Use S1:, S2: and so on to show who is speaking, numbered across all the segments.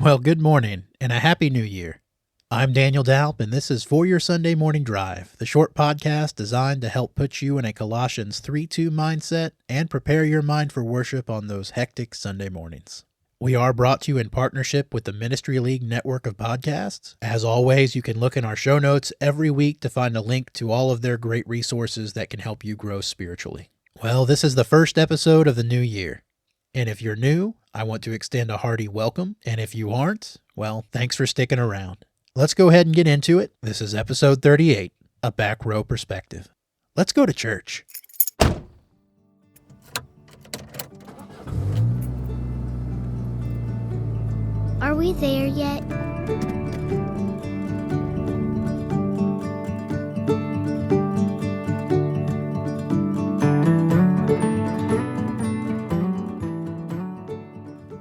S1: Well, good morning and a happy new year. I'm Daniel Dalp, and this is For Your Sunday Morning Drive, the short podcast designed to help put you in a Colossians 3:2 mindset and prepare your mind for worship on those hectic Sunday mornings. We are brought to you in partnership with the Ministry League network of podcasts. As always, you can look in our show notes every week to find a link to all of their great resources that can help you grow spiritually. Well, this is the first episode of the new year. And if you're new, I want to extend a hearty welcome. And if you aren't, well, thanks for sticking around. Let's go ahead and get into it. This is episode 38, A Back Row Perspective. Let's go to church.
S2: Are we there yet?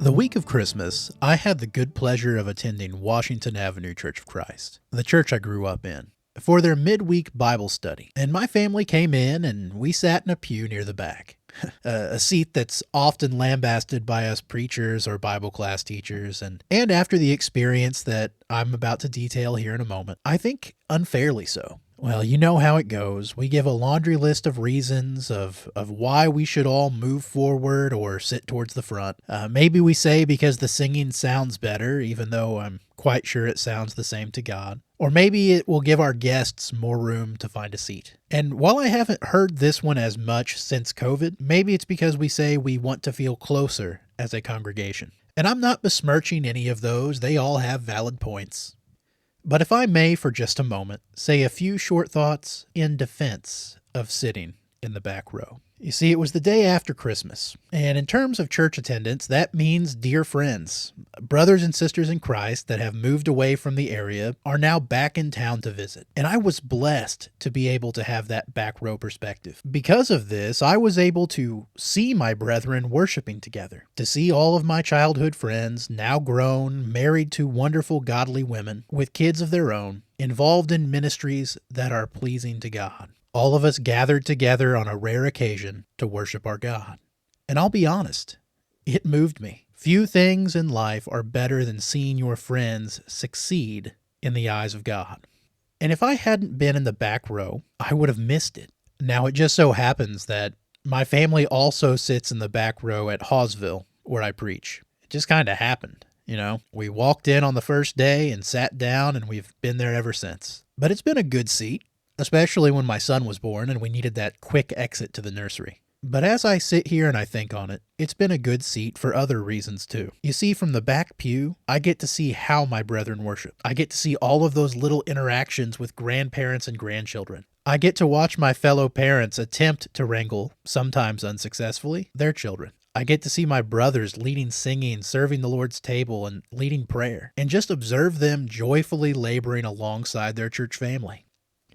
S1: The week of Christmas, I had the good pleasure of attending Washington Avenue Church of Christ, the church I grew up in, for their midweek Bible study. And my family came in and we sat in a pew near the back. A seat that's often lambasted by us preachers or Bible class teachers, and after the experience that I'm about to detail here in a moment, I think unfairly so. Well, you know how it goes. We give a laundry list of reasons of why we should all move forward or sit towards the front. Maybe we say because the singing sounds better, even though I'm quite sure it sounds the same to God. Or maybe it will give our guests more room to find a seat. And while I haven't heard this one as much since COVID, maybe it's because we say we want to feel closer as a congregation. And I'm not besmirching any of those. They all have valid points. But if I may, for just a moment, say a few short thoughts in defense of sitting in the back row. You see, it was the day after Christmas, and in terms of church attendance, that means dear friends, brothers and sisters in Christ that have moved away from the area are now back in town to visit. And I was blessed to be able to have that back row perspective. Because of this, I was able to see my brethren worshiping together, to see all of my childhood friends, now grown, married to wonderful godly women, with kids of their own, involved in ministries that are pleasing to God. All of us gathered together on a rare occasion to worship our God. And I'll be honest, it moved me. Few things in life are better than seeing your friends succeed in the eyes of God. And if I hadn't been in the back row, I would have missed it. Now, it just so happens that my family also sits in the back row at Hawesville, where I preach. It just kind of happened, you know. We walked in on the first day and sat down, and we've been there ever since. But it's been a good seat, especially when my son was born and we needed that quick exit to the nursery. But as I sit here and I think on it, it's been a good seat for other reasons too. You see, from the back pew, I get to see how my brethren worship. I get to see all of those little interactions with grandparents and grandchildren. I get to watch my fellow parents attempt to wrangle, sometimes unsuccessfully, their children. I get to see my brothers leading singing, serving the Lord's table, and leading prayer, and just observe them joyfully laboring alongside their church family.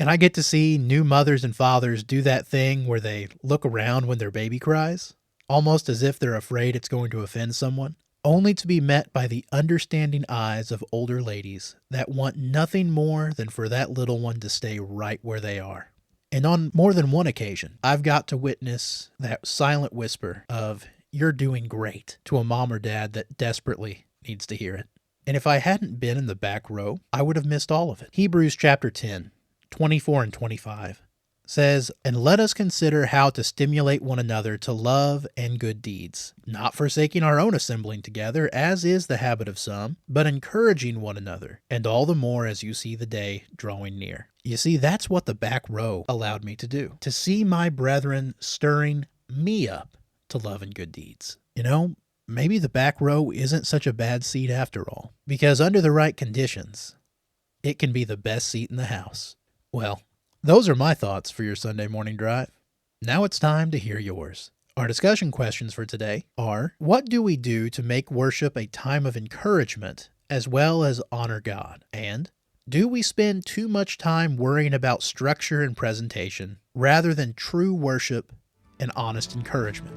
S1: And I get to see new mothers and fathers do that thing where they look around when their baby cries, almost as if they're afraid it's going to offend someone, only to be met by the understanding eyes of older ladies that want nothing more than for that little one to stay right where they are. And on more than one occasion, I've got to witness that silent whisper of, "You're doing great," to a mom or dad that desperately needs to hear it. And if I hadn't been in the back row, I would have missed all of it. Hebrews chapter 10. 24 and 25 says, "And let us consider how to stimulate one another to love and good deeds, not forsaking our own assembling together, as is the habit of some, but encouraging one another, and all the more as you see the day drawing near." You see, that's what the back row allowed me to do, to see my brethren stirring me up to love and good deeds. You know, maybe the back row isn't such a bad seat after all, because under the right conditions, it can be the best seat in the house. Well, those are my thoughts for your Sunday morning drive. Now it's time to hear yours. Our discussion questions for today are, what do we do to make worship a time of encouragement as well as honor God? And do we spend too much time worrying about structure and presentation rather than true worship and honest encouragement?